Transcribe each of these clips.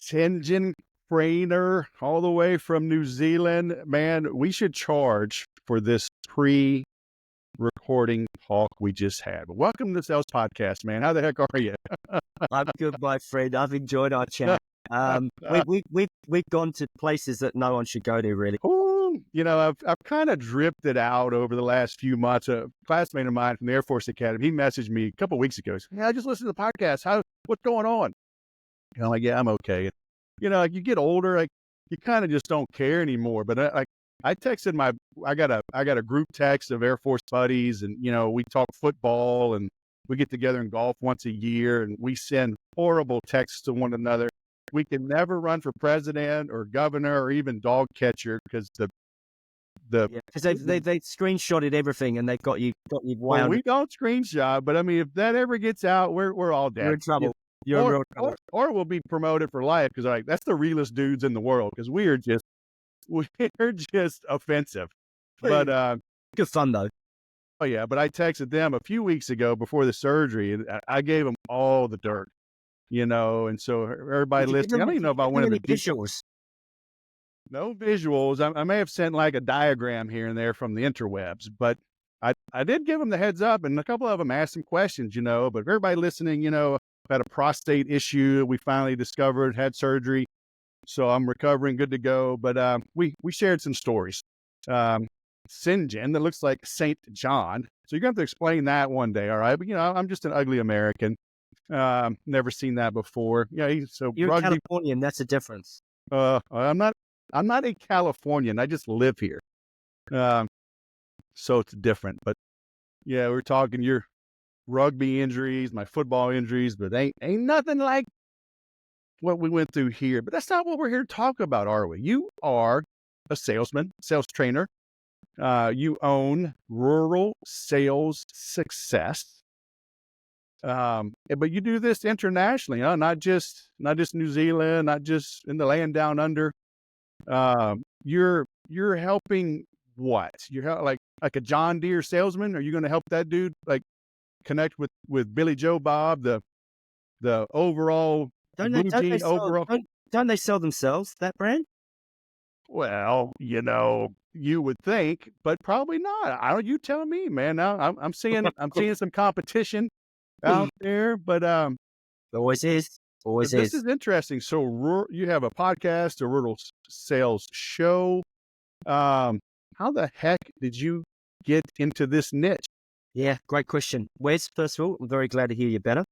sin-jin trainer all the way from New Zealand. Man, we should charge for this pre-recording talk we just had. But welcome to the Sales Podcast, man. How the heck are you? I'm good, my friend. I've enjoyed our chat. We've gone to places that no one should go to, really. Ooh, I've kind of drifted out over the last few months. A classmate of mine from the Air Force Academy, he messaged me a couple of weeks ago. He said, "Hey, I just listened to the podcast. What's going on?" And I'm like, "Yeah, I'm okay." Like you get older, like you kind of just don't care anymore. But I texted I got a group text of Air Force buddies, and we talk football, and we get together and golf once a year, and we send horrible texts to one another. We can never run for president or governor or even dog catcher because because they screenshotted everything and they've got you wound. Well, we don't screenshot, but I mean, if that ever gets out, we're all dead. You're in trouble. You're in real trouble. Or we'll be promoted for life because like that's the realest dudes in the world because we're just offensive. But good fun though. Oh yeah, but I texted them a few weeks ago before the surgery, and I gave them all the dirt, and so everybody listening, I don't even know if I went into visuals. No visuals. I may have sent like a diagram here and there from the interwebs, but I did give them the heads up, and a couple of them asked some questions, but everybody listening, had a prostate issue we finally discovered, had surgery, so I'm recovering, good to go. But we shared some stories. sin-jin, that looks like Saint John. So you're going to have to explain that one day, all right? But, I'm just an ugly American. Never seen that before. So you're a Californian, that's a difference. I'm not a Californian. I just live here. So it's different. But, yeah, we're talking your rugby injuries, my football injuries, but ain't nothing like what we went through here. But that's not what we're here to talk about, are we? You are a salesman, sales trainer. You own Rural Sales Success. But you do this internationally, not just New Zealand, not just in the land down under. You're helping what? You're like a John Deere salesman? Are you going to help that dude like connect with Billy Joe Bob, the overall don't they sell themselves, that brand? Well, you would think, but probably not. You tell me, man. Now I'm seeing some competition out there, but always is. This is interesting. So you have a podcast, a rural sales show. How the heck did you get into this niche? Yeah, great question. Wes, first of all, I'm very glad to hear you better.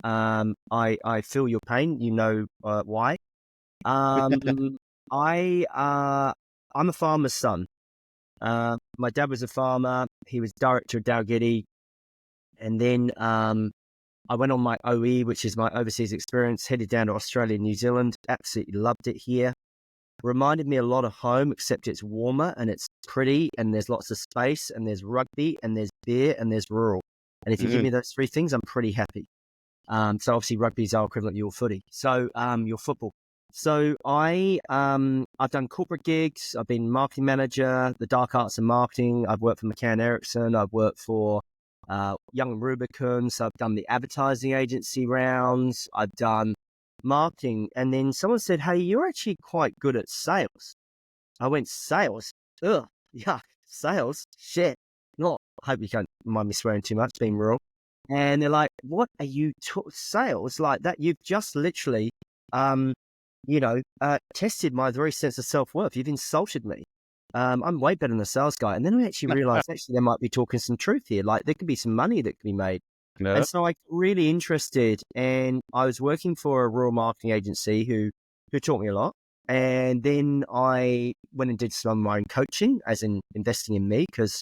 I feel your pain. You know why. I'm a farmer's son. My dad was a farmer. He was director of Dalgety. And then I went on my OE, which is my overseas experience, headed down to Australia and New Zealand. Absolutely loved it here. Reminded me a lot of home, except it's warmer and it's pretty and there's lots of space and there's rugby and there's beer and the's rural. And if you give me those three things, I'm pretty happy. So obviously rugby is our equivalent to your footy. So your football. So I've done corporate gigs. I've been marketing manager, the dark arts of marketing. I've worked for McCann Erickson. I've worked for Young and Rubicon. So I've done the advertising agency rounds. I've done marketing. And then someone said, "Hey, you're actually quite good at sales." I went, "Sales? Ugh, yeah, sales? Shit." I hope you can't mind me swearing too much, being rural. And they're like, "What are you sales like that? You've just literally, tested my very sense of self-worth. You've insulted me. I'm way better than a sales guy." And then I actually realized they might be talking some truth here. Like there could be some money that could be made. No. And so I got really interested, and I was working for a rural marketing agency who taught me a lot. And then I went and did some of my own coaching, as in investing in me, because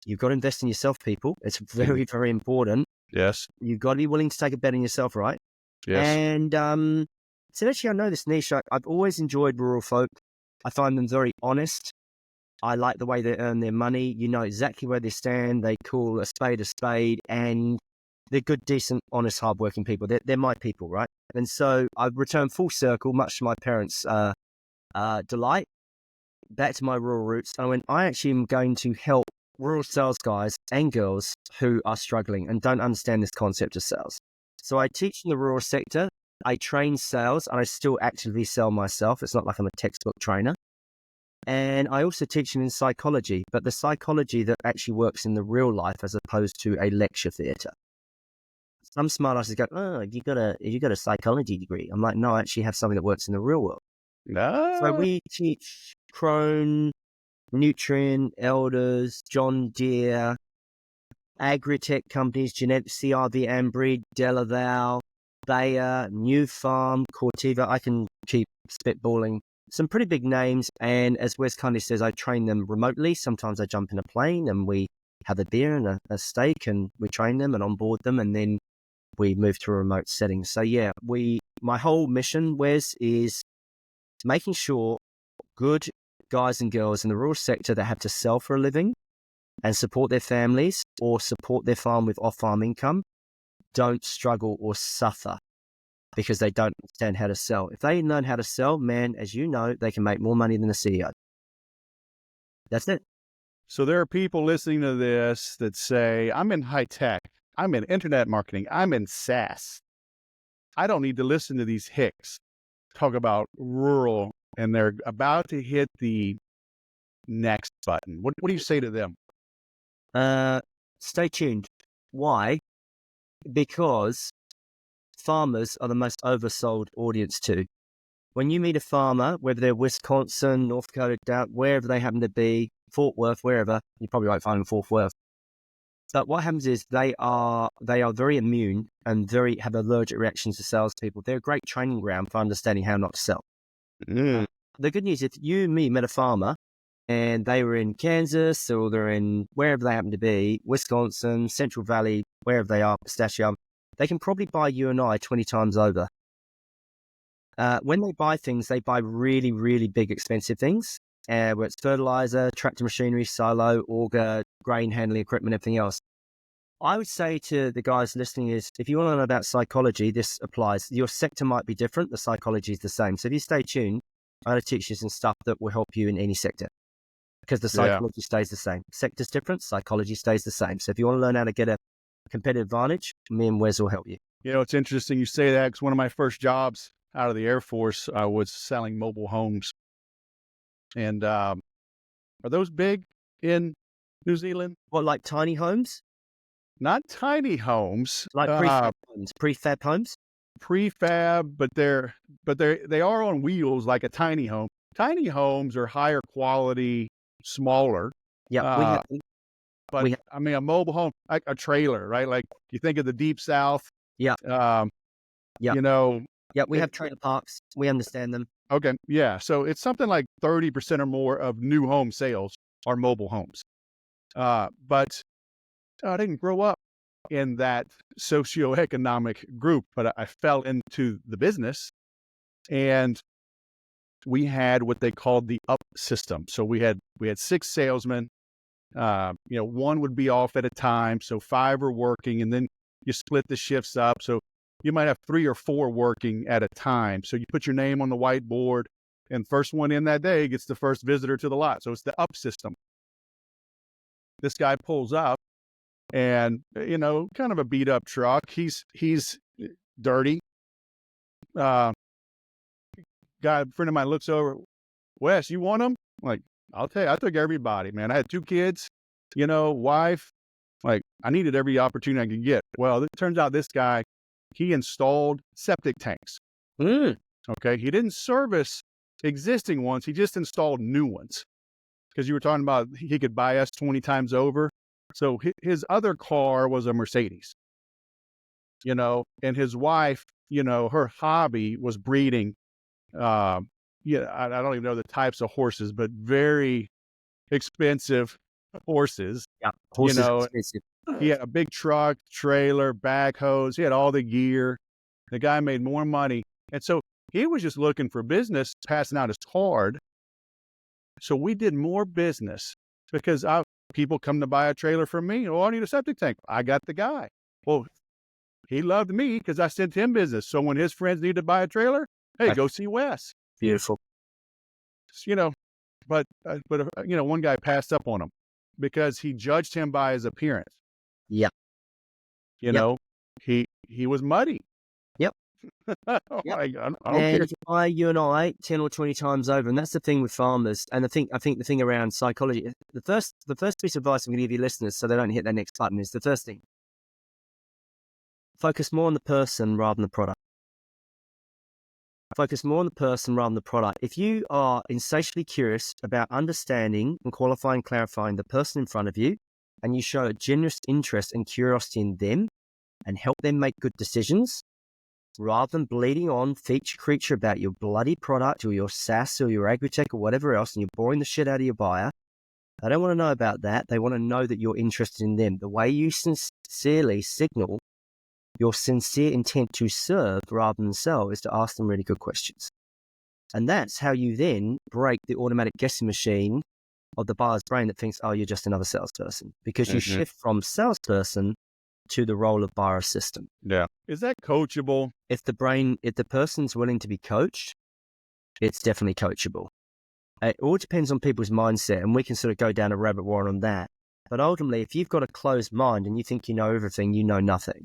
you've got to invest in yourself, people. It's very, very important. Yes. You've got to be willing to take a bet on yourself, right? Yes. And so actually, I know this niche. I've always enjoyed rural folk. I find them very honest. I like the way they earn their money. You know exactly where they stand. They call a spade, and they're good, decent, honest, hardworking people. They're my people, right? And so I've returned full circle, much to my parents' delight, back to my rural roots. I went, I actually am going to help rural sales guys and girls who are struggling and don't understand this concept of sales. So I teach in the rural sector. I train sales, and I still actively sell myself. It's not like I'm a textbook trainer. And I also teach in psychology, but the psychology that actually works in the real life as opposed to a lecture theatre. Some smart asses go, "Oh, you got a psychology degree?" I'm like, "No, I actually have something that works in the real world." So No. we teach Crone, Nutrien, Elders, John Deere, agri-tech companies, Genetic CRV, Ambreed, Delaval, Bayer, New Farm, Corteva. I can keep spitballing some pretty big names. And as Wes kindly says, I train them remotely. Sometimes I jump in a plane and we have a beer and a steak and we train them and onboard them. And then we move to a remote setting. So yeah, my whole mission, Wes, is making sure good guys and girls in the rural sector that have to sell for a living and support their families or support their farm with off-farm income don't struggle or suffer because they don't understand how to sell. If they learn how to sell, man, as you know, they can make more money than the CEO. That's it. So there are people listening to this that say, I'm in high tech, I'm in internet marketing, I'm in SaaS. I don't need to listen to these hicks talk about rural, and they're about to hit the next button. What do you say to them? Stay tuned. Why? Because farmers are the most oversold audience too. When you meet a farmer, whether they're Wisconsin, North Dakota, wherever they happen to be, Fort Worth, wherever, you probably won't find them in Fort Worth. But what happens is they are very immune and have allergic reactions to salespeople. They're a great training ground for understanding how not to sell. The good news is, if you and me met a farmer and they were in Kansas or they're in wherever they happen to be, Wisconsin, Central Valley, wherever they are, pistachio, they can probably buy you and I 20 times over. When they buy things, they buy really, really big, expensive things, where it's fertilizer, tractor machinery, silo, auger, grain handling equipment, everything else. I would say to the guys listening is, if you want to learn about psychology, this applies. Your sector might be different. The psychology is the same. So if you stay tuned, I'm going to teach you some stuff that will help you in any sector because the psychology stays the same. Sector's different. Psychology stays the same. So if you want to learn how to get a competitive advantage, me and Wes will help you. You know, it's interesting you say that because one of my first jobs out of the Air Force, I was selling mobile homes. And are those big in New Zealand? What, like tiny homes? Not tiny homes. Like prefab homes? Prefab homes? Prefab, but they are on wheels like a tiny home. Tiny homes are higher quality, smaller. Yeah, I mean, a mobile home, like a trailer, right? Like you think of the Deep South. Yeah. You know. Yeah, we have trailer parks. We understand them. Okay. Yeah. So it's something like 30% or more of new home sales are mobile homes. But I didn't grow up in that socioeconomic group, but I fell into the business, and we had what they called the up system. So we had 6 salesmen. One would be off at a time, so 5 are working, and then you split the shifts up. So you might have 3 or 4 working at a time. So you put your name on the whiteboard, and first one in that day gets the first visitor to the lot. So it's the up system. This guy pulls up, and kind of a beat up truck. He's dirty. Guy, friend of mine looks over. Wes, you want him? I'm like, I'll tell you, I took everybody, man. I had 2 kids, wife. Like, I needed every opportunity I could get. Well, it turns out this guy, he installed septic tanks. Okay. He didn't service existing ones. He just installed new ones. Because you were talking about he could buy us 20 times over. So his other car was a Mercedes, and his wife, her hobby was breeding. I don't even know the types of horses, but very expensive horses. Yeah, horses are expensive. He had a big truck, trailer, backhoes. He had all the gear. The guy made more money. And so he was just looking for business, passing out his card. So we did more business because people come to buy a trailer from me. Oh, I need a septic tank. I got the guy. Well, he loved me because I sent him business. So when his friends need to buy a trailer, hey, go see Wes. Beautiful. But one guy passed up on him because he judged him by his appearance. Yeah. He was muddy. Yep. Yep. Like, I don't And care. if you and I 10 or 20 times over, and that's the thing with farmers. And I think the thing around psychology, the first piece of advice I'm going to give you listeners so they don't hit that next button is the first thing. Focus more on the person rather than the product. Focus more on the person rather than the product. If you are insatiably curious about understanding and qualifying, clarifying the person in front of you, and you show a generous interest and curiosity in them and help them make good decisions, rather than bleeding on feature creature about your bloody product or your SaaS or your agritech or whatever else, and you're boring the shit out of your buyer, they don't want to know about that. They want to know that you're interested in them. The way you sincerely signal your sincere intent to serve rather than sell is to ask them really good questions. And that's how you then break the automatic guessing machine of the buyer's brain that thinks, oh, you're just another salesperson, because you shift from salesperson to the role of buyer assistant. Yeah. Is that coachable? If the person's willing to be coached, it's definitely coachable. It all depends on people's mindset, and we can sort of go down a rabbit warren on that. But ultimately, if you've got a closed mind and you think you know everything, you know nothing.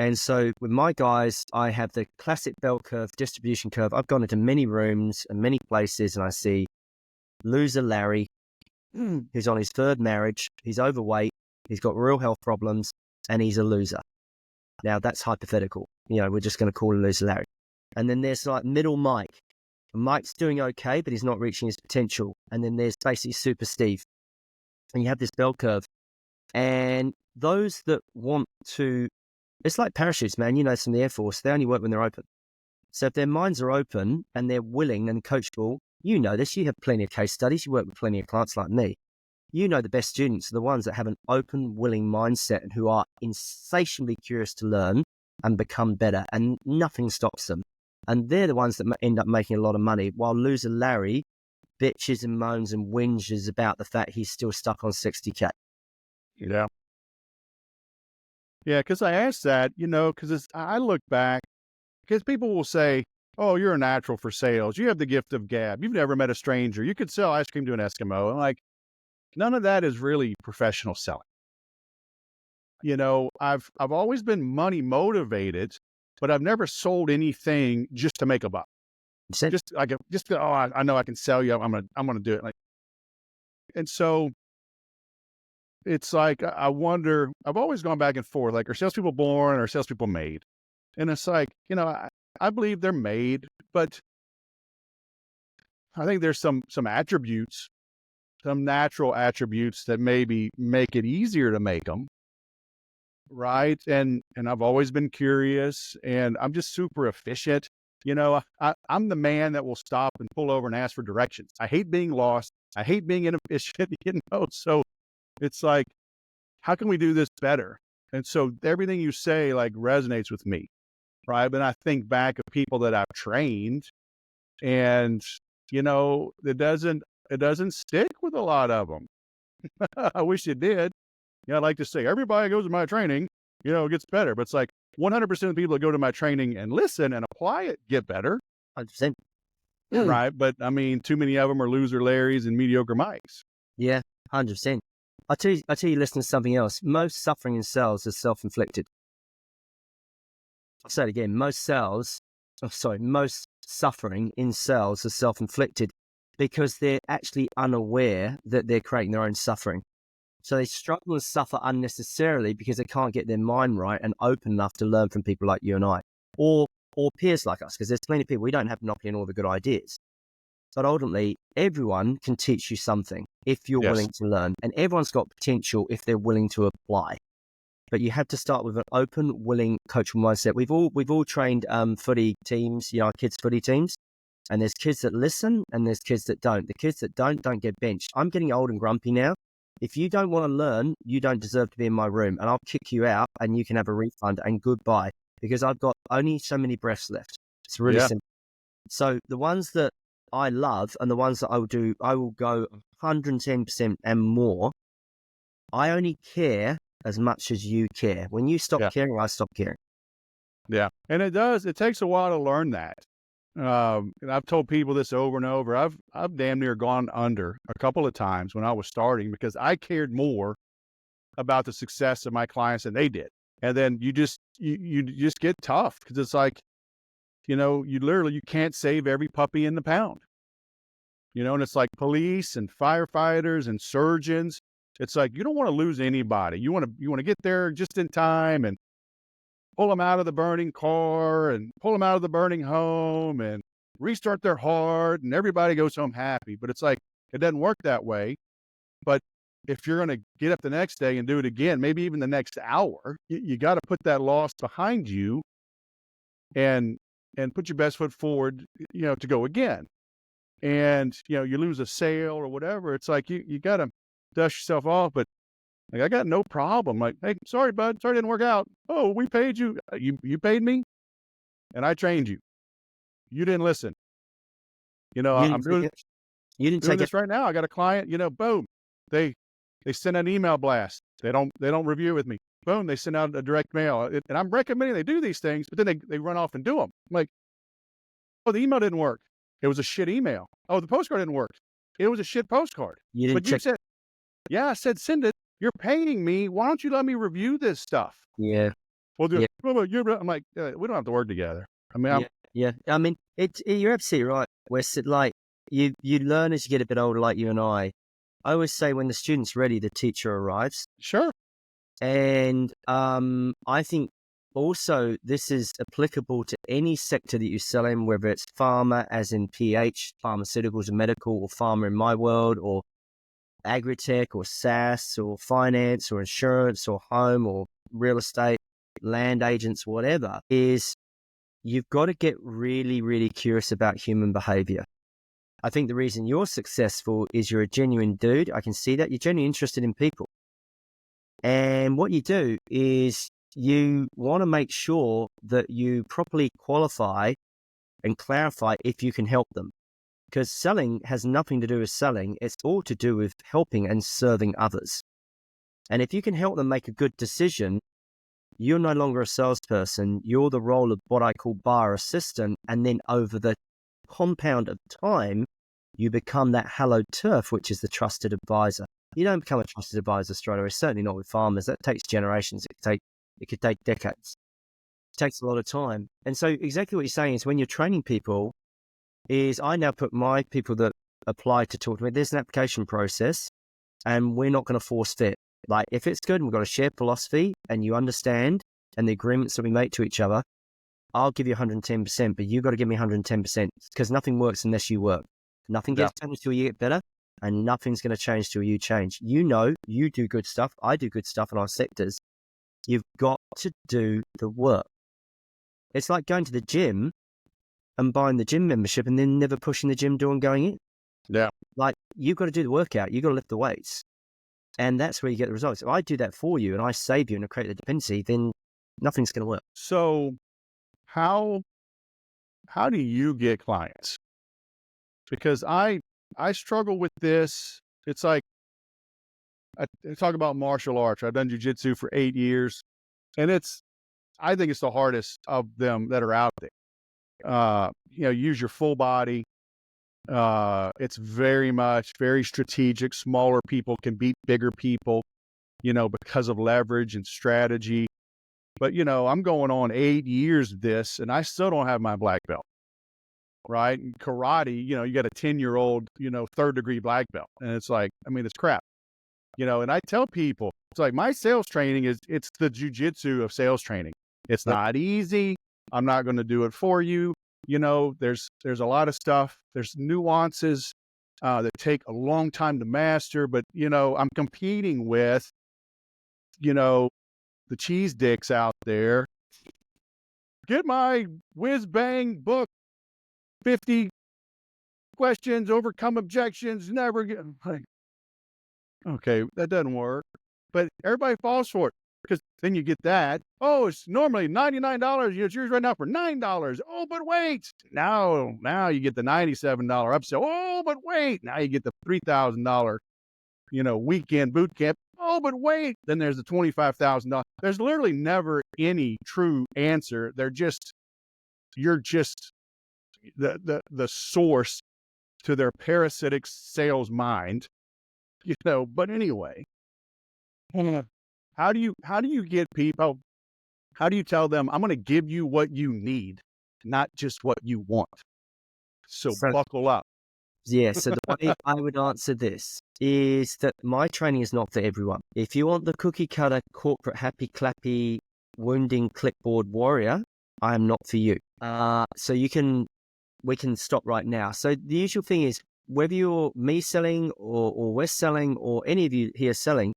And so with my guys, I have the classic bell curve, distribution curve. I've gone into many rooms and many places, and I see loser Larry, who's on his third marriage. He's overweight. He's got real health problems, and he's a loser. Now, that's hypothetical. We're just going to call him loser Larry. And then there's like middle Mike. Mike's doing okay, but he's not reaching his potential. And then there's basically Super Steve. And you have this bell curve. And those that want to, it's like parachutes, man. It's from the Air Force. They only work when they're open. So if their minds are open and they're willing and coachable, this. You have plenty of case studies. You work with plenty of clients like me. The best students are the ones that have an open, willing mindset and who are insatiably curious to learn and become better, and nothing stops them. And they're the ones that end up making a lot of money, while loser Larry bitches and moans and whinges about the fact he's still stuck on 60K. Yeah. Yeah, because I asked that, because I look back, because people will say, oh, you're a natural for sales. You have the gift of gab. You've never met a stranger. You could sell ice cream to an Eskimo. And like, none of that is really professional selling. I've always been money motivated, but I've never sold anything just to make a buck. I know I can sell you. I'm gonna do it. And so it's like, I wonder, I've always gone back and forth, like, are salespeople born or are salespeople made? And it's like, I believe they're made, but I think there's some attributes, some natural attributes that maybe make it easier to make them. Right. And I've always been curious, and I'm just super efficient. I'm the man that will stop and pull over and ask for directions. I hate being lost. I hate being inefficient, so it's like, how can we do this better? And so everything you say like resonates with me. Right. But I think back of people that I've trained, and, it doesn't stick with a lot of them. I wish it did. I'd like to say everybody goes to my training, gets better. But it's like 100% of the people that go to my training and listen and apply it get better. 100%. Right. But I mean, too many of them are loser Larrys and mediocre Mikes. Yeah, 100%. I'll tell you, listen to something else. Most suffering in sales is self-inflicted. I'll say it again. Most suffering in sales is self-inflicted, because they're actually unaware that they're creating their own suffering. So they struggle and suffer unnecessarily because they can't get their mind right and open enough to learn from people like you and I, or peers like us, because there's plenty of people, we don't have monopoly on all the good ideas. But ultimately, everyone can teach you something if you're willing to learn, and everyone's got potential if they're willing to apply. But you have to start with an open, willing, coachable mindset. We've all trained footy teams, kids' footy teams. And there's kids that listen and there's kids that don't. The kids that don't get benched. I'm getting old and grumpy now. If you don't want to learn, you don't deserve to be in my room, and I'll kick you out and you can have a refund and goodbye, because I've got only so many breaths left. It's really simple. So the ones that I love and the ones that I will go 110% and more. I only care as much as you care. When you stop caring, I stop caring. Yeah. And it takes a while to learn that. And I've told people this over and over. I've damn near gone under a couple of times when I was starting, because I cared more about the success of my clients than they did. And then you just get tough because it's like, you can't save every puppy in the pound, and it's like police and firefighters and surgeons. It's like, you don't want to lose anybody. You want to get there just in time and pull them out of the burning car and pull them out of the burning home and restart their heart and everybody goes home happy. But it's like, it doesn't work that way. But if you're going to get up the next day and do it again, maybe even the next hour, you got to put that loss behind you and put your best foot forward, to go again. And, you lose a sale or whatever. It's like, you got to dust yourself off. But like, I got no problem. Like, hey, sorry, bud. Sorry it didn't work out. Oh, we paid you. You paid me and I trained you. You didn't listen. You I'm didn't take doing, it. You didn't doing take it. this right now. I got a client, boom. They send an email blast. They don't review with me. Boom. They send out a direct mail. And I'm recommending they do these things, but then they run off and do them. I'm like, oh, the email didn't work. It was a shit email. Oh, the postcard didn't work. It was a shit postcard. You didn't But you check. said, yeah, I said, send it. You're paying me. Why don't you let me review this stuff? Yeah. Well, Yeah. I'm like, we don't have to work together. I mean, Yeah. I mean, you're absolutely right. Like you learn as you get a bit older, like you and I. I always say when the student's ready, the teacher arrives. sure. And I think also this is applicable to any sector that you sell in, whether it's pharma, as in PH, pharmaceuticals and medical, or pharma in my world, or agri-tech, or SaaS, or finance, or insurance, or home, or real estate, land agents, whatever, is you've got to get really, really curious about human behavior. I think the reason you're successful is you're a genuine dude. I can see that. You're genuinely interested in people. And what you do is you want to make sure that you properly qualify and clarify if you can help them. Because selling has nothing to do with selling. It's all to do with helping and serving others. And if you can help them make a good decision, you're no longer a salesperson. You're the role of what I call buyer assistant. And then over the compound of time, you become that hallowed turf, which is the trusted advisor. You don't become a trusted advisor straight away, certainly not with farmers. That takes generations. It could take decades. It takes a lot of time. And so exactly what you're saying is when you're training people is I now put my people that apply to talk to me, there's an application process and we're not going to force fit. Like if it's good and we've got a shared philosophy and you understand and the agreements that we make to each other, I'll give you 110%, but you've got to give me 110% because nothing works unless you work. Nothing gets better until you get better. And nothing's going to change till you change. You do good stuff. I do good stuff in our sectors. You've got to do the work. It's like going to the gym and buying the gym membership and then never pushing the gym door and going in. Yeah. Like you've got to do the workout. You've got to lift the weights. And that's where you get the results. If I do that for you and I save you and I create the dependency, then nothing's going to work. So how do you get clients? Because I struggle with this. It's like, I talk about martial arts. I've done jujitsu for 8 years, and I think it's the hardest of them that are out there. Use your full body. It's very strategic. Smaller people can beat bigger people, because of leverage and strategy. But, I'm going on 8 years of this, and I still don't have my black belt. Right? And karate, you got a 10-year-old, third degree black belt. And it's like, I mean, it's crap, and I tell people, it's like my sales training it's the jujitsu of sales training. It's not easy. I'm not going to do it for you. There's a lot of stuff. There's nuances that take a long time to master, but, I'm competing with, the cheese dicks out there. Get my whiz bang book. 50 questions, overcome objections, never get like, okay, that doesn't work. But everybody falls for it because then you get that. Oh, it's normally $99. It's yours right now for $9. Oh, but wait. Now you get the $97 upsell. Oh, but wait. Now you get the $3,000, weekend boot camp. Oh, but wait. Then there's the $25,000. There's literally never any true answer. You're just the source to their parasitic sales mind, but anyway, how do you get people? How do you tell them, I'm going to give you what you need, not just what you want? So So, buckle up. yeah, so the way I would answer this is that my training is not for everyone. If you want the cookie cutter, corporate, happy, clappy, wounding clipboard warrior, I am not for you. So we can stop right now. So the usual thing is, whether you're me selling or we're selling or any of you here selling,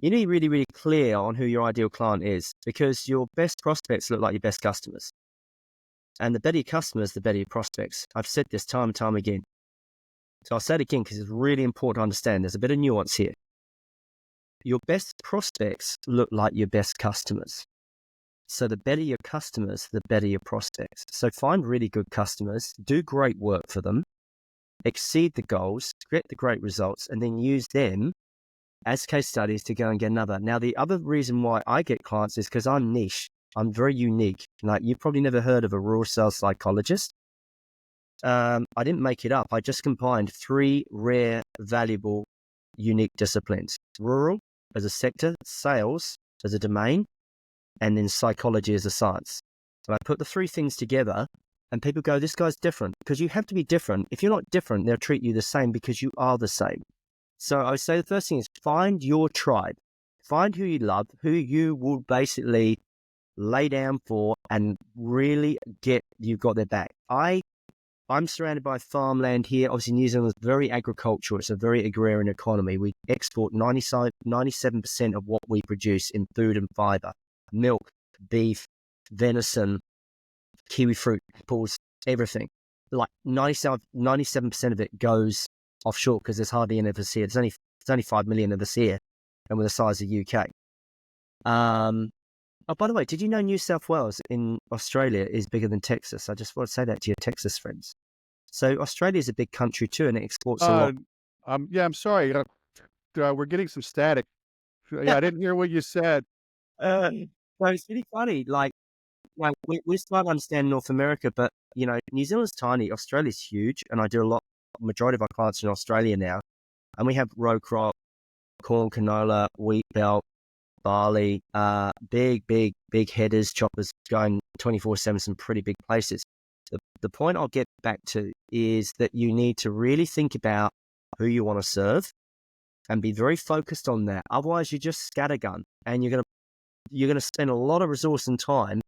you need to be really, really clear on who your ideal client is, because your best prospects look like your best customers. And the better your customers, the better your prospects. I've said this time and time again. So I'll say it again because it's really important to understand. There's a bit of nuance here. Your best prospects look like your best customers. So the better your customers, the better your prospects. So find really good customers, do great work for them, exceed the goals, get the great results, and then use them as case studies to go and get another. Now, the other reason why I get clients is because I'm niche. I'm very unique. Like, you've probably never heard of a rural sales psychologist. I didn't make it up. I just combined 3 rare, valuable, unique disciplines: rural as a sector, sales as a domain, and then psychology as a science. And I put the 3 things together, and people go, this guy's different. Because you have to be different. If you're not different, they'll treat you the same because you are the same. So I would say the first thing is find your tribe. Find who you love, who you will basically lay down for, and really you've got their back. I'm surrounded by farmland here. Obviously, New Zealand is very agricultural. It's a very agrarian economy. We export 97% of what we produce in food and fiber: milk, beef, venison, kiwi fruit, apples, everything. Like 97% of it goes offshore because there's hardly any of us here. There's only 5 million of us here, and we're the size of the UK. Oh, by the way, did you know New South Wales in Australia is bigger than Texas? I just want to say that to your Texas friends. So Australia is a big country too, and it exports a lot. Yeah, I'm sorry. We're getting some static. Yeah, I didn't hear what you said. So it's really funny. Like we're starting to understand North America, but New Zealand's tiny, Australia's huge, and I do majority of our clients in Australia now, and we have row crop, corn, canola, wheat belt, barley, big headers, choppers going 24/7, some pretty big places. The point I'll get back to is that you need to really think about who you want to serve and be very focused on that. Otherwise, you're just scattergun, and you're gonna spend a lot of resource and time.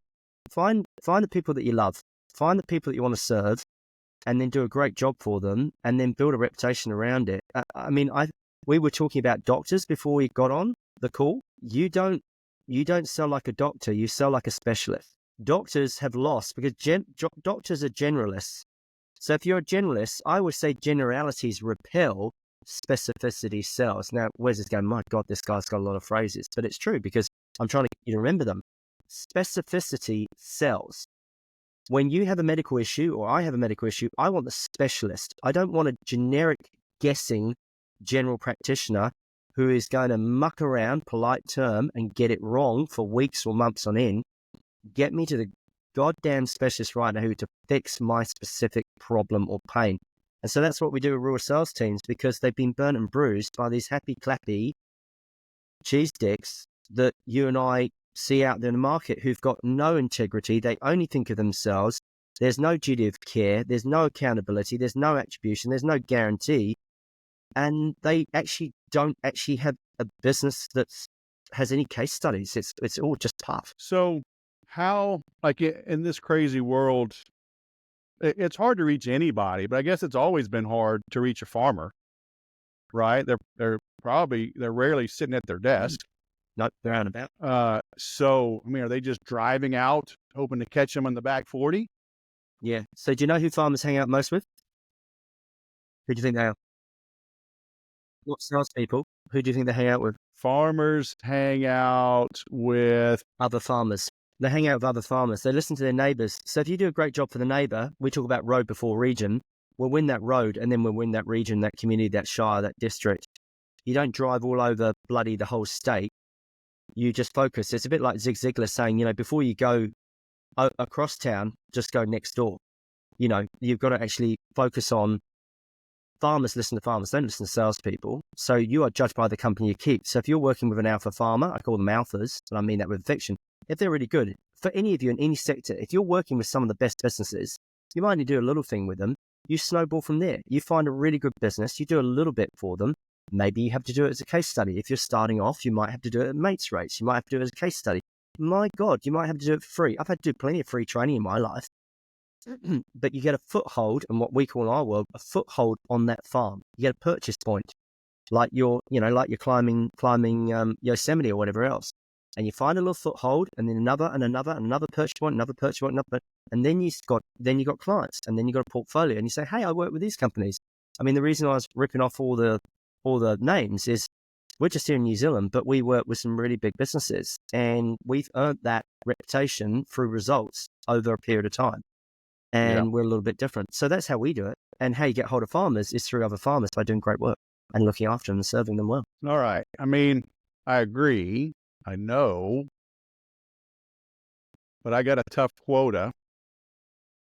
Find the people that you love, find the people that you want to serve, and then do a great job for them, and then build a reputation around it. We were talking about doctors before we got on the call. You don't sell like a doctor, you sell like a specialist. Doctors have lost because doctors are generalists. So if you're a generalist, I would say generalities repel, specificity sells. Now, where's this going? My God, this guy's got a lot of phrases, but it's true because I'm trying to get you to remember them. Specificity sells. When you have a medical issue or I have a medical issue, I want the specialist. I don't want a generic guessing general practitioner who is going to muck around, polite term, and get it wrong for weeks or months on end. Get me to the goddamn specialist right now who to fix my specific problem or pain. And so that's what we do with rural sales teams, because they've been burnt and bruised by these happy clappy cheese dicks that you and I see out there in the market who've got no integrity. They only think of themselves. There's no duty of care. There's no accountability. There's no attribution. There's no guarantee. And they don't have a business that has any case studies. It's all just puff. So how, like in this crazy world, it's hard to reach anybody, but I guess it's always been hard to reach a farmer, right? They're rarely sitting at their desk. Nope, they're out and about. So, are they just driving out, hoping to catch them on the back 40? Yeah. So do you know who farmers hang out most with? Who do you think they are? What salespeople? Who do you think they hang out with? Farmers hang out with other farmers. They hang out with other farmers. They listen to their neighbors. So if you do a great job for the neighbor, we talk about road before region, we'll win that road, and then we'll win that region, that community, that shire, that district. You don't drive all over bloody the whole state. You just focus. It's a bit like Zig Ziglar saying, before you go across town, just go next door. You've got to actually focus on farmers. Listen to farmers, don't listen to salespeople. So you are judged by the company you keep. So if you're working with an alpha farmer, I call them alphas, and I mean that with affection. If they're really good, for any of you in any sector, if you're working with some of the best businesses, you might only do a little thing with them. You snowball from there. You find a really good business, you do a little bit for them. Maybe you have to do it as a case study. If you're starting off, you might have to do it at mates rates. You might have to do it as a case study. My God, you might have to do it for free. I've had to do plenty of free training in my life. But you get a foothold, and what we call in our world, a foothold on that farm. You get a purchase point, like you're climbing Yosemite or whatever else. And you find a little foothold, and then another purchase point, and then you got clients, and then you got a portfolio, and you say, hey, I work with these companies. I mean, the reason I was ripping off all the names is we're just here in New Zealand, but we work with some really big businesses, and we've earned that reputation through results over a period of time. And we're a little bit different. So that's how we do it. And how you get hold of farmers is through other farmers by doing great work and looking after them and serving them well. All right. I mean, I agree. I know. But I got a tough quota.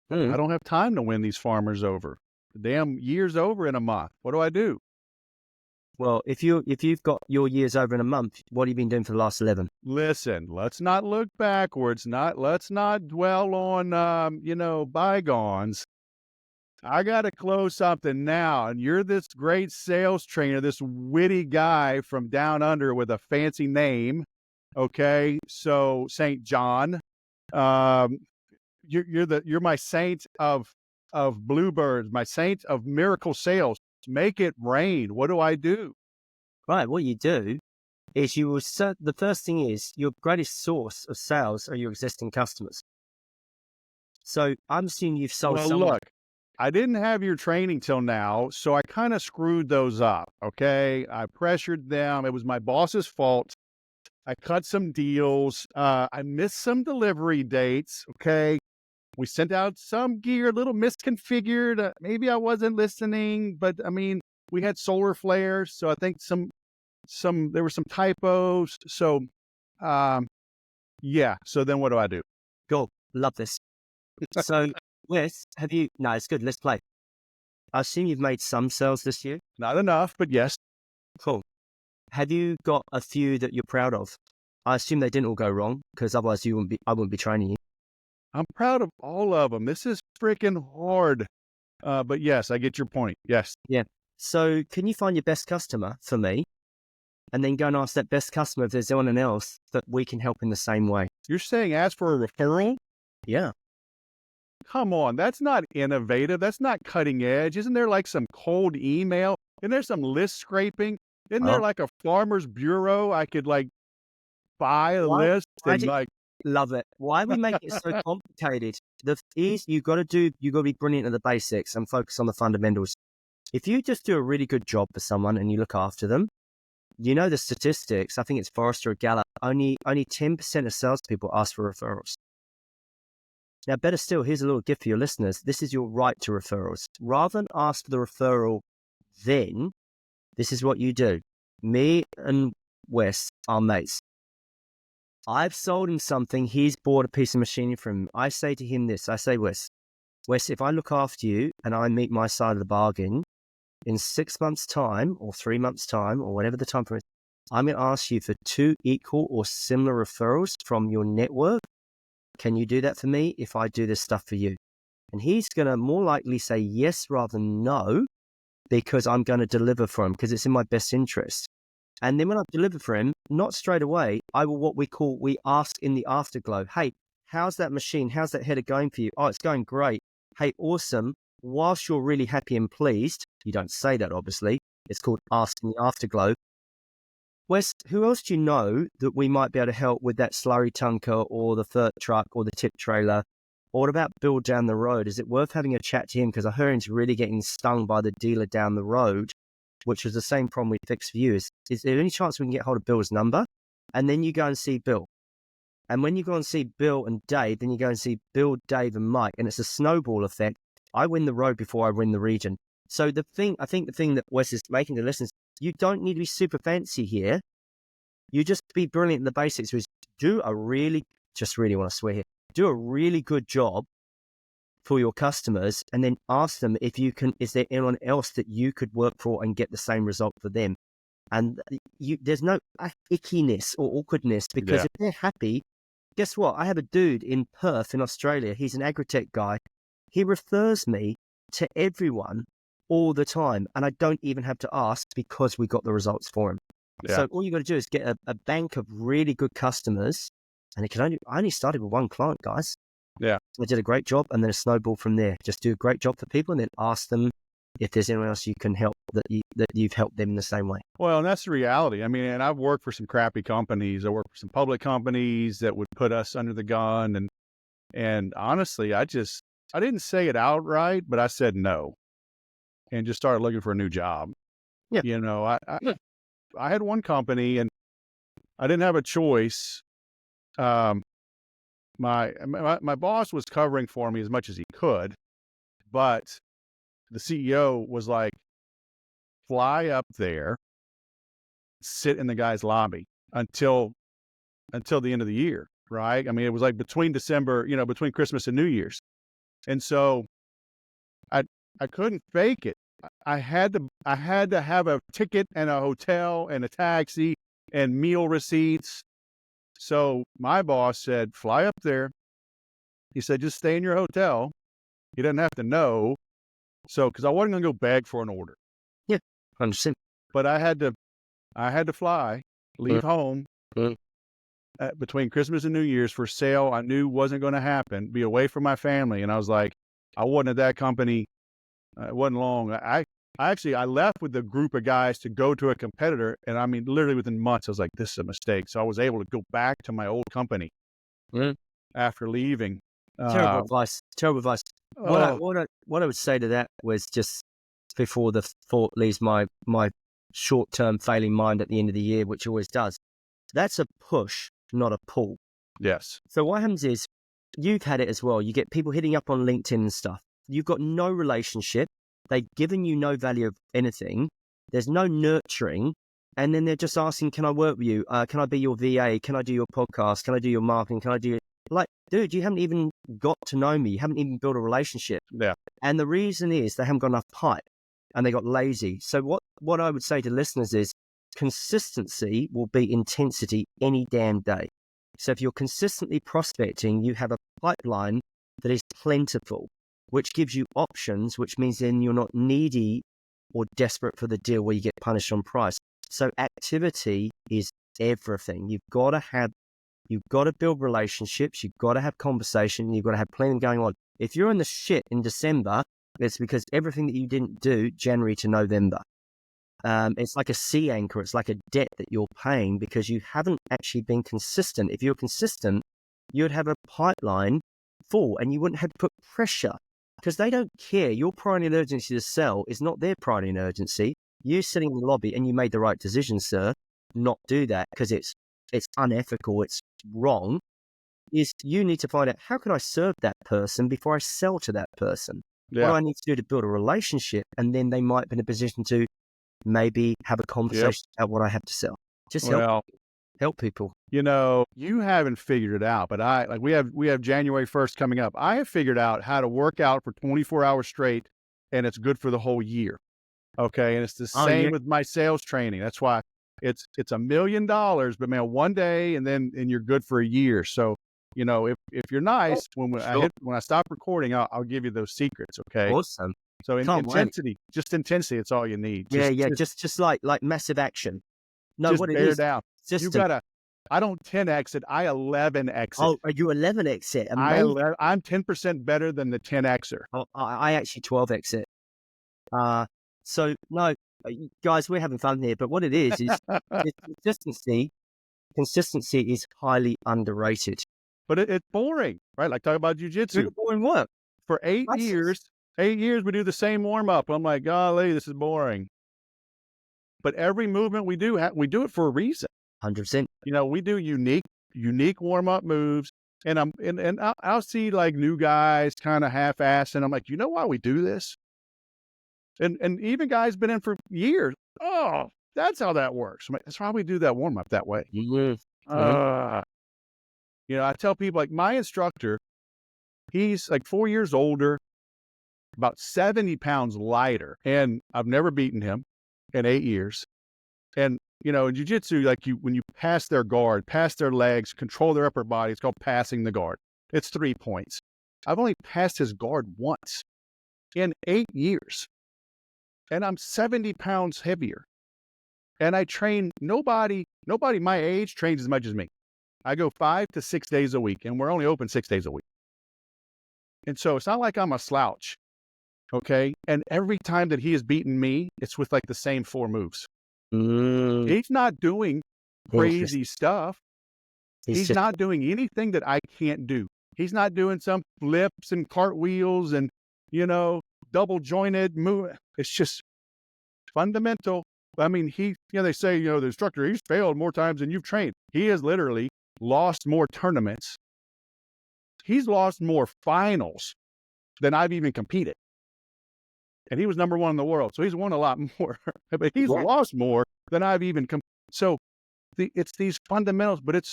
I don't have time to win these farmers over. The damn year's over in a month. What do I do? Well, if you've got your years over in a month, what have you been doing for the last 11? Listen, let's not look backwards. Let's not dwell on bygones. I got to close something now, and you're this great sales trainer, this witty guy from down under with a fancy name. Okay, so St. John, you're my saint of bluebirds, my saint of miracle sales. Make it rain. What do I do? Right. What you do is the first thing is your greatest source of sales are your existing customers. So I'm assuming you've sold someone. Look, I didn't have your training till now, so I kind of screwed those up. Okay. I pressured them. It was my boss's fault. I cut some deals. I missed some delivery dates. Okay. We sent out some gear, a little misconfigured. Maybe I wasn't listening, but I mean, we had solar flares, so I think there were some typos. So, yeah. So then, what do I do? Cool. Love this. So, Wes, no, it's good. Let's play. I assume you've made some sales this year. Not enough, but yes. Cool. Have you got a few that you're proud of? I assume they didn't all go wrong, because otherwise I wouldn't be training you. I'm proud of all of them. This is freaking hard. But yes, I get your point. Yes. Yeah. So can you find your best customer for me? And then go and ask that best customer if there's anyone else that we can help in the same way. You're saying ask for a referral? Yeah. Come on. That's not innovative. That's not cutting edge. Isn't there like some cold email? Isn't there some list scraping? Isn't there like a farmer's bureau I could like buy a list and like... Love it. Why are we making it so complicated? You got to be brilliant at the basics and focus on the fundamentals. If you just do a really good job for someone and you look after them, you know the statistics. I think it's Forrester or Gallup. Only 10% of salespeople ask for referrals. Now, better still, here's a little gift for your listeners. This is your right to referrals. Rather than ask for the referral, then this is what you do. Me and Wes are mates. I've sold him something. He's bought a piece of machinery from him. I say to him this. I say, Wes, if I look after you and I meet my side of the bargain in 6 months' time or 3 months' time or whatever the time frame is, I'm going to ask you for 2 equal or similar referrals from your network. Can you do that for me if I do this stuff for you? And he's going to more likely say yes rather than no, because I'm going to deliver for him because it's in my best interest. And then when I deliver for him, not straight away, I will we ask in the afterglow. Hey, how's that machine? How's that header going for you? Oh, it's going great. Hey, awesome. Whilst you're really happy and pleased, you don't say that, obviously. It's called ask in the afterglow. Wes, who else do you know that we might be able to help with that slurry tunker or the fert truck or the tip trailer? Or what about Bill down the road? Is it worth having a chat to him? Because I heard he's really getting stung by the dealer down the road, which was the same problem we fixed for you. Is there any chance we can get hold of Bill's number? And then you go and see Bill. And when you go and see Bill and Dave, then you go and see Bill, Dave, and Mike. And it's a snowball effect. I win the road before I win the region. So I think the thing that Wes is making to listeners, you don't need to be super fancy here. You just be brilliant in the basics, which do a really good job for your customers, and then ask them if you can, is there anyone else that you could work for and get the same result for them? And there's no ickiness or awkwardness, because if they're happy, guess what? I have a dude in Perth in Australia. He's an agri-tech guy. He refers me to everyone all the time, and I don't even have to ask because we got the results for him. Yeah. So all you got to do is get a bank of really good customers, and I only started with one client, guys. Yeah. I did a great job, and then a snowball from there. Just do a great job for people, and then ask them if there's anyone else you can help that you've helped them in the same way. Well, and that's the reality. I mean, and I've worked for some crappy companies. I worked for some public companies that would put us under the gun. And honestly, I didn't say it outright, but I said no and just started looking for a new job. Yeah. You know, I had one company and I didn't have a choice. My boss was covering for me as much as he could, but the CEO was like, fly up there, sit in the guy's lobby until the end of the year, right? I mean, it was like between December, between Christmas and New Year's. And so I couldn't fake it. I had to have a ticket and a hotel and a taxi and meal receipts. So my boss said, fly up there. He said, just stay in your hotel. He doesn't have to know. So, cause I wasn't going to go beg for an order. Yeah. 100%. But I had to fly, leave home between Christmas and New Year's for sale I knew wasn't going to happen, be away from my family. And I was like, I wasn't at that company. It wasn't long. I left with a group of guys to go to a competitor. And I mean, literally within months, I was like, this is a mistake. So I was able to go back to my old company after leaving. Terrible advice. Terrible advice. What I would say to that was just before the thought leaves my short-term failing mind at the end of the year, which always does. That's a push, not a pull. Yes. So what happens is you've had it as well. You get people hitting up on LinkedIn and stuff. You've got no relationship. They've given you no value of anything. There's no nurturing. And then they're just asking, can I work with you? Can I be your VA? Can I do your podcast? Can I do your marketing? Can I do like, dude, you haven't even got to know me. You haven't even built a relationship. Yeah. And the reason is they haven't got enough pipe and they got lazy. So what I would say to listeners is consistency will beat intensity any damn day. So if you're consistently prospecting, you have a pipeline that is plentiful, which gives you options, which means then you're not needy or desperate for the deal where you get punished on price. So activity is everything. You've got to build relationships. You've got to have conversation. You've got to have planning going on. If you're in the shit in December, it's because everything that you didn't do January to November. It's like a sea anchor. It's like a debt that you're paying because you haven't actually been consistent. If you're consistent, you'd have a pipeline full and you wouldn't have to put pressure because they don't care. Your priority and urgency to sell is not their priority and urgency. You're sitting in the lobby and you made the right decision, sir, not do that because it's unethical. It's wrong. Is you need to find out how can I serve that person before I sell to that person? Yeah. What do I need to do to build a relationship? And then they might be in a position to maybe have a conversation about what I have to sell. Just help people. You haven't figured it out, but we have January 1st coming up. I have figured out how to work out for 24 hours straight and it's good for the whole year. Okay. And it's the same with my sales training. That's why it's $1 million, but man, one day and you're good for a year. So, if you're nice, when I stop recording, I'll give you those secrets. Okay. Awesome. So intensity, it's all you need. Just like massive action. No, just what it bear is. down. I don't 10x it. I 11x it. Oh, are you 11x it? I'm 10% better than the 10xer. Oh, I actually 12x it. So no, guys, we're having fun here, but what it is consistency. Consistency is highly underrated. But it's boring, right? Like talk about jujitsu. Boring work. For 8 years, we do the same warm up. I'm like, golly, this is boring. But every movement we do it for a reason. 100%. We do unique warm up moves, and I'll see like new guys kind of half-assed, and I'm like, you know why we do this? And even guys been in for years. Oh, that's how that works. I'm like, that's why we do that warm up that way. I tell people like my instructor, he's like 4 years older, about 70 pounds lighter, and I've never beaten him in 8 years. And in jiu-jitsu, like when you pass their guard, pass their legs, control their upper body, it's called passing the guard. It's 3 points. I've only passed his guard once in 8 years, and I'm 70 pounds heavier. And I train nobody my age trains as much as me. I go 5 to 6 days a week, and we're only open 6 days a week. And so it's not like I'm a slouch, okay? And every time that he has beaten me, it's with like the same 4 moves. He's not doing crazy stuff. He's not doing anything that I can't do. He's not doing some flips and cartwheels and, double jointed move. It's just fundamental. I mean, they say, the instructor, he's failed more times than you've trained. He has literally lost more tournaments. He's lost more finals than I've even competed. And he was number 1 in the world. So he's won a lot more, but he's lost more than I've even So it's these fundamentals, but it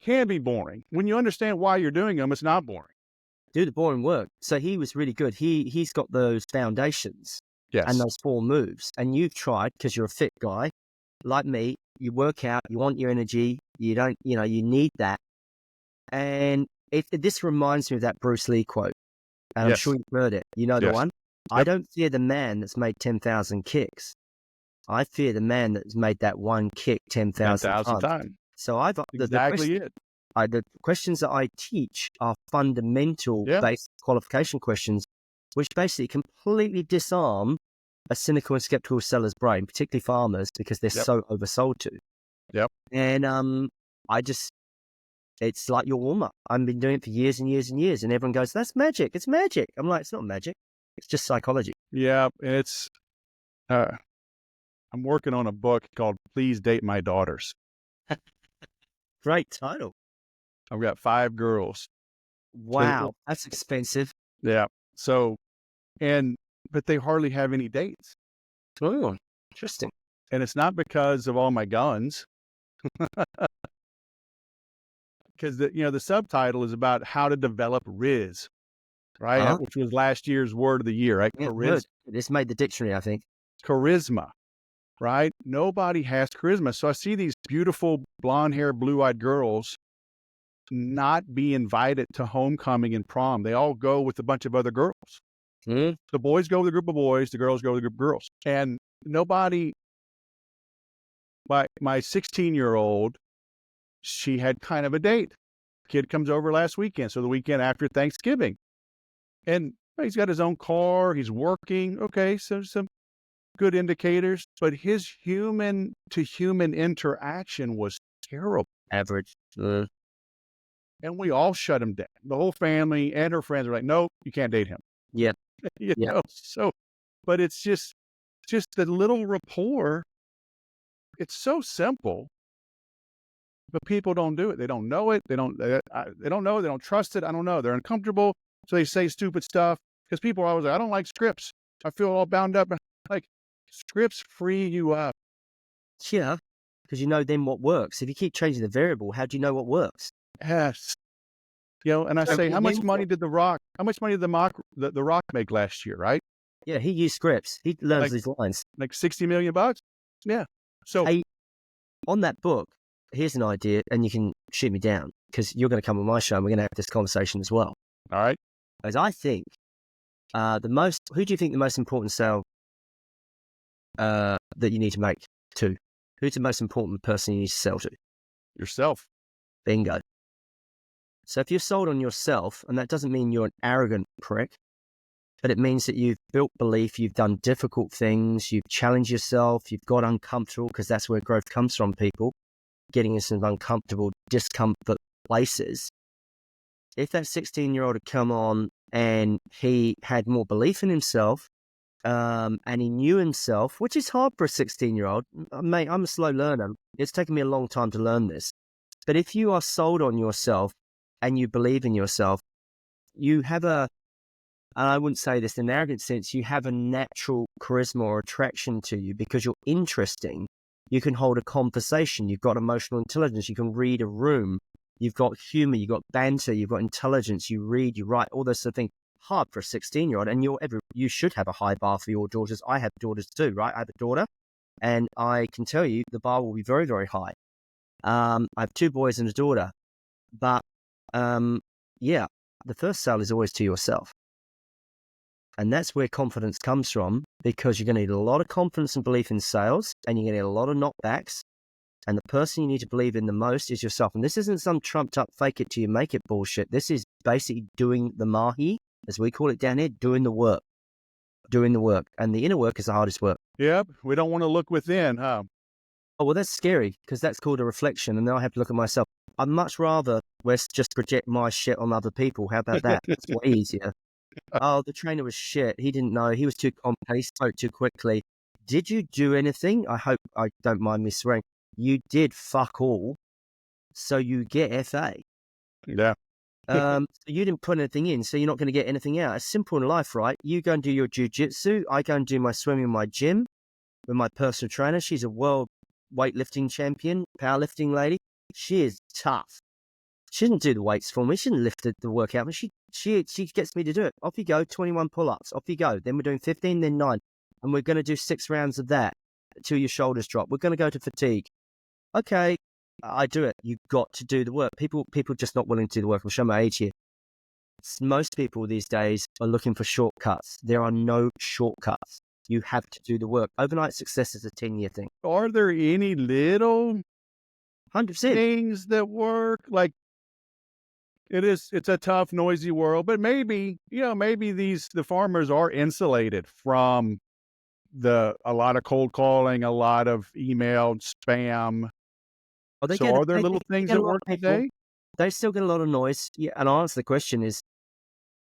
can be boring. When you understand why you're doing them, it's not boring. Do the boring work. So he was really good. He's got those foundations. Yes. And those 4 moves. And you've tried, because you're a fit guy, like me, you work out, you want your energy, you don't, you need that. And this reminds me of that Bruce Lee quote. And I'm sure you've heard it. You know the one? Yep. I don't fear the man that's made 10,000 kicks. I fear the man that's made that one kick 10,000 times. So the questions that I teach are fundamental based qualification questions, which basically completely disarm a cynical and skeptical seller's brain, particularly farmers, because they're so oversold to. Yep. And it's like your warm-up. I've been doing it for years and years and years, and everyone goes, that's magic. It's magic. I'm like, it's not magic. It's just psychology. Yeah, it's, I'm working on a book called Please Date My Daughters. Great title. I've got 5 girls. Wow, that's expensive. Yeah. So, but they hardly have any dates. Oh, interesting. And it's not because of all my guns. Because the subtitle is about how to develop Riz, right? Which was last year's word of the year, right? Yeah, this made the dictionary, I think. Charisma, right? Nobody has charisma. So I see these beautiful blonde-haired, blue-eyed girls not be invited to homecoming and prom. They all go with a bunch of other girls. The boys go with a group of boys. The girls go with a group of girls. And nobody, my 16-year-old, she had kind of a date. Kid comes over last weekend. So the weekend after Thanksgiving. And he's got his own car. He's working. Okay, so some good indicators. But his human-to-human interaction was terrible. Average. And we all shut him down. The whole family and her friends are like, nope, you can't date him. Yeah. So, but it's just the little rapport. It's so simple, but people don't do it. They don't know it. They don't know it. They don't trust it. I don't know. They're uncomfortable. So they say stupid stuff because people are always like, I don't like scripts. I feel all bound up. Like, scripts free you up. Yeah. Because then what works. If you keep changing the variable, how do you know what works? Yes. And I say, how much money did The Rock make last year, right? Yeah, he used scripts. He learns these lines. Like $60 million? Yeah. So on that book, here's an idea, and you can shoot me down because you're going to come on my show and we're going to have this conversation as well. All right. As I think, who do you think the most important sale that you need to make to? Who's the most important person you need to sell to? Yourself. Bingo. So if you're sold on yourself, and that doesn't mean you're an arrogant prick, but it means that you've built belief, you've done difficult things, you've challenged yourself, you've got uncomfortable, because that's where growth comes from, people, getting in some uncomfortable, discomfort places. If that 16-year-old had come on and he had more belief in himself, and he knew himself, which is hard for a 16-year-old. Mate, I'm a slow learner. It's taken me a long time to learn this. But if you are sold on yourself and you believe in yourself, you have and I wouldn't say this in an arrogant sense, you have a natural charisma or attraction to you because you're interesting. You can hold a conversation. You've got emotional intelligence. You can read a room. You've got humor. You've got banter. You've got intelligence. You read, you write, all those sort of things. Hard for a 16-year-old, and you should have a high bar for your daughters. I have daughters too, right? I have a daughter. And I can tell you the bar will be very, very high. I have 2 boys and a daughter, but yeah, the first sale is always to yourself. And that's where confidence comes from, because you're going to need a lot of confidence and belief in sales, and you're going to need a lot of knockbacks. And the person you need to believe in the most is yourself. And this isn't some trumped up fake it till you make it bullshit. This is basically doing the mahi, as we call it down here, doing the work. Doing the work. And the inner work is the hardest work. Yep. We don't want to look within, huh? Oh, well, that's scary, because that's called a reflection. And then I have to look at myself. I'd much rather just project my shit on other people. How about that? It's way easier. Oh, the trainer was shit. He didn't know. He was too complicated. He spoke too quickly. Did you do anything? I hope I don't mind me swearing. You did fuck all. So you get FA. Yeah. So you didn't put anything in, so you're not going to get anything out. It's simple in life, right? You go and do your jiu-jitsu. I go and do my swimming in my gym with my personal trainer. She's a world weightlifting champion, powerlifting lady. She is tough. She didn't do the weights for me. She didn't lift the workout. But she gets me to do it. Off you go, 21 pull-ups. Off you go. Then we're doing 15, then 9. And we're going to do 6 rounds of that till your shoulders drop. We're going to go to fatigue. Okay, I do it. You've got to do the work. People just not willing to do the work. I'll show my age here. Most people these days are looking for shortcuts. There are no shortcuts. You have to do the work. Overnight success is a 10-year thing. Are there any little 100% things that work? Like, it's a tough, noisy world, but maybe the farmers are insulated from a lot of cold calling, a lot of email spam. So are there little things that work today? They still get a lot of noise. Yeah, and I'll answer the question is,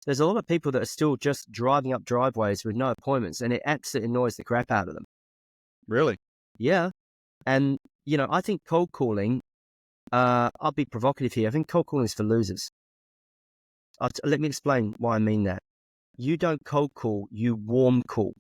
there's a lot of people that are still just driving up driveways with no appointments, and it absolutely annoys the crap out of them. Really? Yeah. And, I think cold calling, I'll be provocative here. I think cold calling is for losers. Let me explain why I mean that. You don't cold call, you warm call.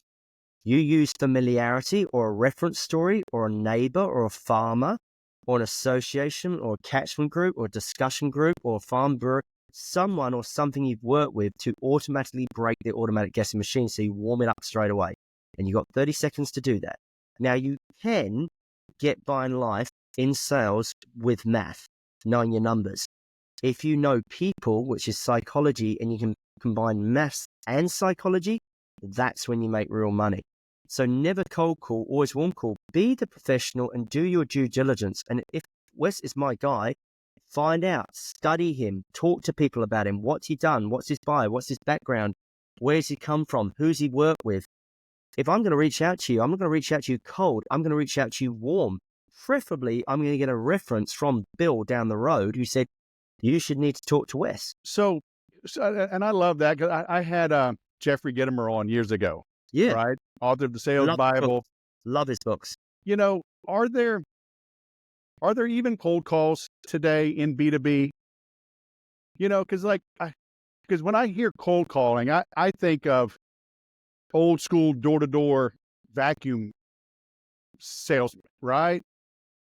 You use familiarity or a reference story or a neighbor or a farmer or an association or a catchment group or a discussion group or a farm brewer, someone or something you've worked with to automatically break the automatic guessing machine, so you warm it up straight away. And you've got 30 seconds to do that. Now, you can get by in life in sales with math, knowing your numbers. If you know people, which is psychology, and you can combine maths and psychology, that's when you make real money. So never cold call, always warm call. Be the professional and do your due diligence. And if Wes is my guy, find out, study him, talk to people about him. What's he done? What's his bio? What's his background? Where's he come from? Who's he worked with? If I'm going to reach out to you, I'm not going to reach out to you cold. I'm going to reach out to you warm. Preferably, I'm going to get a reference from Bill down the road who said, you should need to talk to Wes. So and I love that, because I had Jeffrey Gitomer on years ago. Yeah. Right? Author of the Sales Bible. Love his books. Are there even cold calls today in B2B? Because when I hear cold calling, I think of old school door-to-door vacuum salesman, right?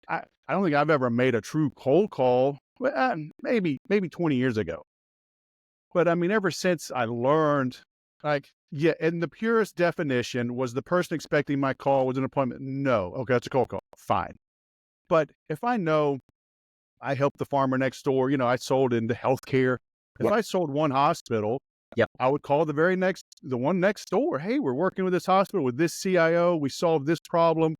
I don't think I've ever made a true cold call. Well, maybe 20 years ago. But I mean, ever since I learned, and the purest definition, was the person expecting my call was an appointment? No. Okay, that's a cold call. Fine. But if I know I helped the farmer next door, I sold into healthcare. If I sold one hospital, I would call the one next door. Hey, we're working with this hospital, with this CIO. We solved this problem.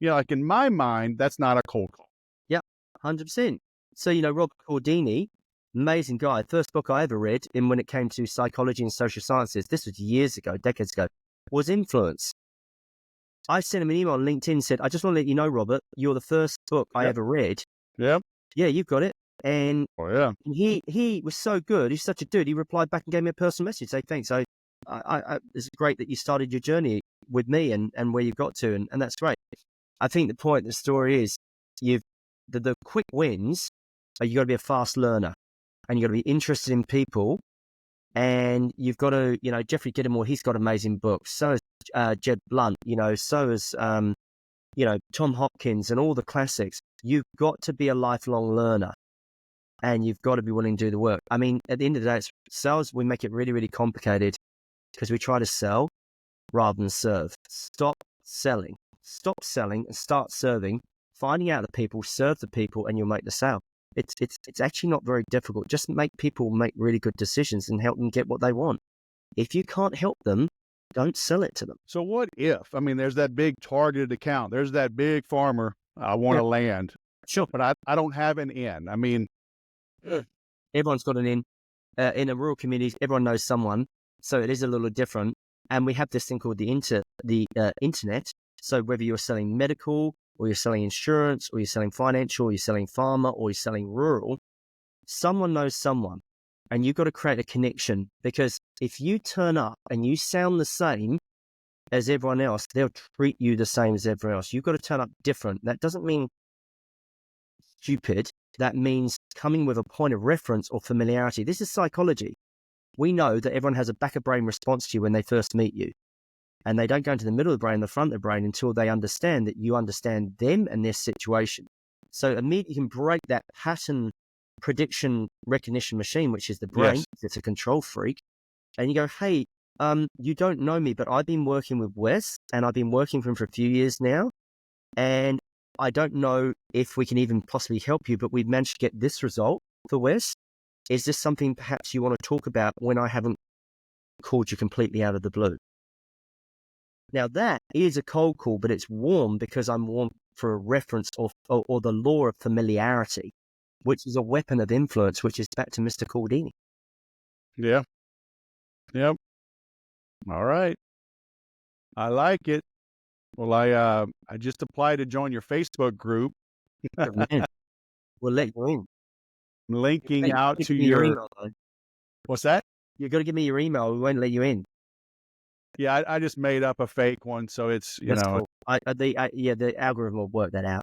In my mind, that's not a cold call. Yeah, 100%. So, Robert Cialdini, amazing guy. First book I ever read when it came to psychology and social sciences, this was years ago, decades ago, was Influence. I sent him an email on LinkedIn and said, I just want to let you know, Robert, you're the first book I ever read. Yeah. Yeah, you've got it. And he was so good. He's such a dude. He replied back and gave me a personal message, say thanks. So it's great that you started your journey with me and where you've got to. And that's great. I think the point of the story is the quick wins are you got to be a fast learner and you got to be interested in people. And you've got to, Jeffrey Gitomer, he's got amazing books. So is Jed Blunt, so is, Tom Hopkins and all the classics. You've got to be a lifelong learner and you've got to be willing to do the work. I mean, at the end of the day, it's sales, we make it really, really complicated because we try to sell rather than serve. Stop selling. stop selling and start serving, finding out the people, serve the people, and you'll make the sale. It's actually not very difficult. Just make people make really good decisions and help them get what they want. If you can't help them, don't sell it to them. So what if, I mean, there's that big targeted account. There's that big farmer. I want to land. Sure. But I don't have an in. I mean, everyone's got an in. In a rural community, everyone knows someone. So it is a little different. And we have this thing called the internet. So whether you're selling medical, or you're selling insurance, or you're selling financial, or you're selling pharma, or you're selling rural, someone knows someone. And you've got to create a connection, because if you turn up and you sound the same as everyone else, they'll treat you the same as everyone else. You've got to turn up different. That doesn't mean stupid. That means coming with a point of reference or familiarity. This is psychology. We know that everyone has a back of brain response to you when they first meet you. And they don't go into the middle of the brain, the front of the brain, until they understand that you understand them and their situation. So immediately you can break that pattern prediction recognition machine, which is the brain. Yes. It's a control freak. And you go, hey, you don't know me, but I've been working with Wes, and I've been working for him for a few years now. And I don't know if we can even possibly help you, but we've managed to get this result for Wes. Is this something perhaps you want to talk about when I haven't called you completely out of the blue? Now that is a cold call, but it's warm because I'm warm for a reference or the law of familiarity, which is a weapon of influence, which is back to Mr. Caldini. Yeah. Yep. All right. I like it. Well, I just applied to join your Facebook group. Man, we'll let you in. I'm linking out to your email, though. What's that? You've got to give me your email. We won't let you in. Yeah, I just made up a fake one, so it's That's cool. The algorithm will work that out.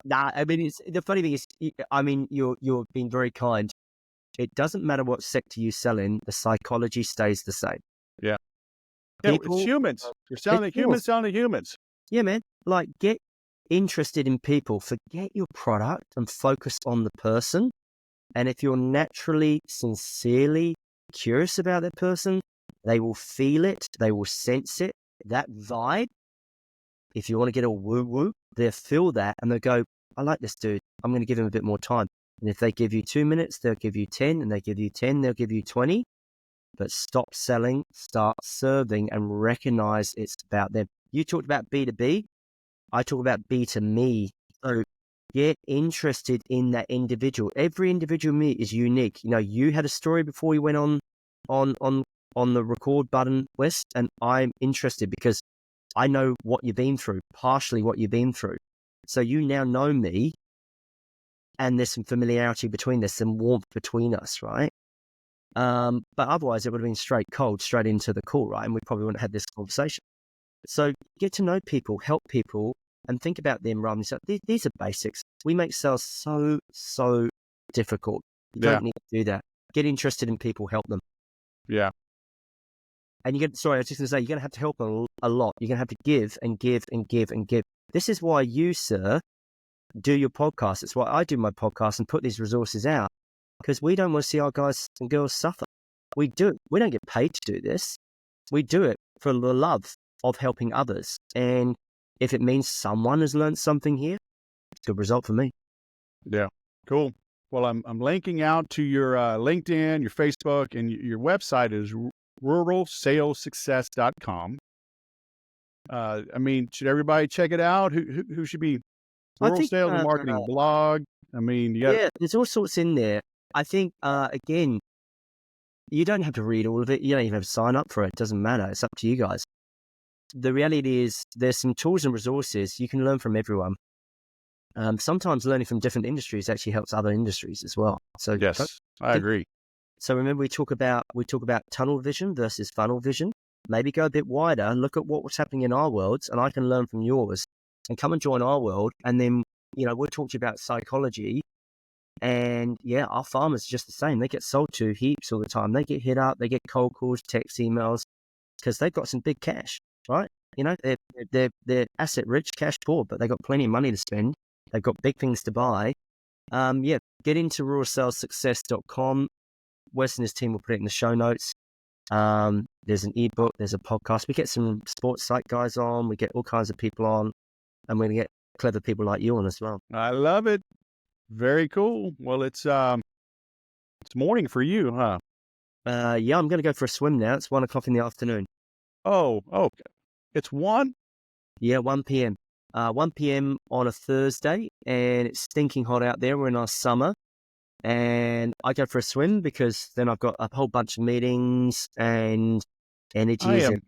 Nah, I mean, the funny thing is, I mean, you're being very kind. It doesn't matter what sector you sell in, the psychology stays the same. Yeah. People, it's humans. You're selling to humans, selling to humans. Yeah, man. Like, get interested in people. Forget your product and focus on the person. And if you're naturally, sincerely curious about that person, they will feel it. They will sense it. That vibe. If you want to get all woo-woo, they'll feel that and they'll go, I like this dude. I'm going to give him a bit more time. And if they give you 2 minutes, they'll give you 10, and they give you 10, they'll give you 20. But stop selling, start serving, and recognize it's about them. You talked about B2B. I talk about B2Me. So get interested in that individual. Every individual me is unique. You know, you had a story before you went on the record button, Wes, and I'm interested because I know what you've been through, partially what you've been through. So you now know me, and there's some familiarity between us, some warmth between us, right? But otherwise it would have been straight into the call, right? And we probably wouldn't have had this conversation. So get to know people, help people, and think about them rather than these are basics. We make sales so difficult. You don't need to do that. Get interested in people, help them. Yeah. And I was just going to say, you're going to have to help a lot. You're going to have to give and give and give and give. This is why you, sir, do your podcast. It's why I do my podcast and put these resources out, because we don't want to see our guys and girls suffer. We do it. We don't get paid to do this. We do it for the love of helping others. And if it means someone has learned something here, it's a good result for me. Yeah. Cool. Well, I'm linking out to your LinkedIn, your Facebook, and your website is ruralsalessuccess.com. I mean, should everybody check it out? Who should be rural sales and marketing blog? I mean, there's all sorts in there. I think, again, you don't have to read all of it. You don't even have to sign up for it. It doesn't matter. It's up to you guys. The reality is there's some tools and resources you can learn from everyone. Sometimes learning from different industries actually helps other industries as well. So yes, I agree. So remember, we talk about tunnel vision versus funnel vision. Maybe go a bit wider, look at what's happening in our worlds, and I can learn from yours, and come and join our world. And then, we'll talk to you about psychology. And our farmers are just the same. They get sold to heaps all the time. They get hit up, they get cold calls, text, emails, because they've got some big cash, right? They're asset rich, cash poor, but they've got plenty of money to spend. They've got big things to buy. Get into ruralsalessuccess.com. Wes and his team will put it in the show notes. There's an ebook, there's a podcast. We get some sports site guys on, we get all kinds of people on, and we're going to get clever people like you on as well. I love it. Very cool. Well, it's morning for you, huh? Yeah, I'm going to go for a swim now. It's 1:00 in the afternoon. Oh, it's 1? Yeah, 1 p.m. 1 p.m. on a Thursday, and it's stinking hot out there. We're in our summer, and I go for a swim because then I've got a whole bunch of meetings and energy.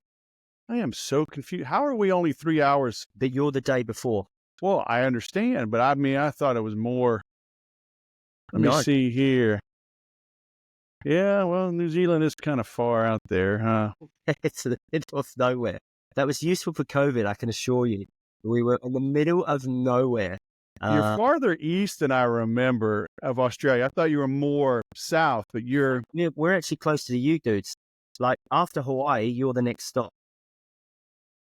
I am so confused. How are we only 3 hours? But you're the day before. Well, I understand, but I mean, I thought it was more. Let me see here. Yeah, well, New Zealand is kind of far out there, huh? It's in the middle of nowhere. That was useful for COVID, I can assure you. We were in the middle of nowhere. You're farther east than I remember of Australia. I thought you were more south, but we're actually closer to you dudes. Like after Hawaii, you're the next stop.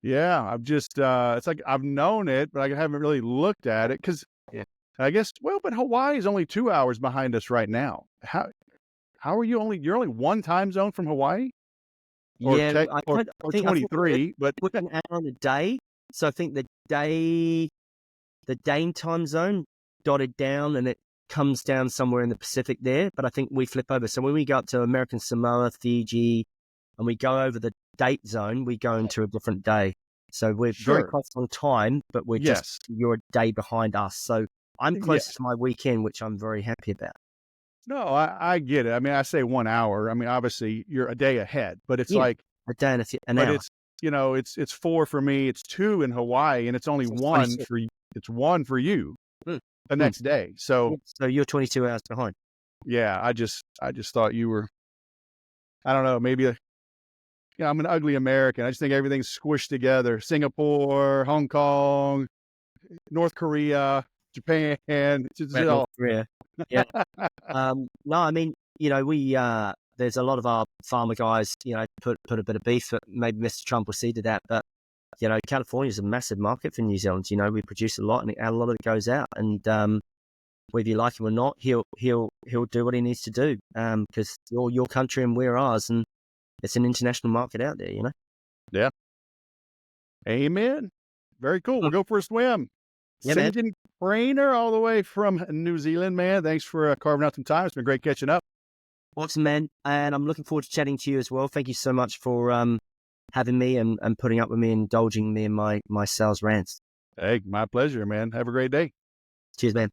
Yeah, I've just, it's like I've known it, but I haven't really looked at it because I guess, well, but Hawaii is only 2 hours behind us right now. How are you're only one time zone from Hawaii? Or Yeah, or 23, but we're an hour on a day. So I think the Dane time zone dotted down and it comes down somewhere in the Pacific there. But I think we flip over. So when we go up to American Samoa, Fiji, and we go over the date zone, we go into a different day. So we're very close on time, but you're a day behind us. So I'm close to my weekend, which I'm very happy about. No, I get it. I mean, I say 1 hour. I mean, obviously you're a day ahead, but it's like a day and an hour. It's 4 for me. It's 2 in Hawaii, and it's only 1 for you. It's 1 for you the next day. So you're 22 hours behind. Yeah, I just thought you were. I don't know. Maybe I'm an ugly American. I just think everything's squished together. Singapore, Hong Kong, North Korea, Japan. North Korea. Yeah. No, I mean, we there's a lot of our farmer guys, put a bit of beef. Maybe Mr. Trump will see to that, but California is a massive market for New Zealand. We produce a lot, and a lot of it goes out. And whether you like him or not, he'll do what he needs to do. Because you're your country and we're ours, and it's an international market out there. Yeah. Amen. Very cool. We'll go for a swim. Yeah, sin-jin Trainer all the way from New Zealand, man. Thanks for carving out some time. It's been great catching up. Awesome, man. And I'm looking forward to chatting to you as well. Thank you so much for having me and putting up with me, indulging me in my sales rants. Hey, my pleasure, man. Have a great day. Cheers, man.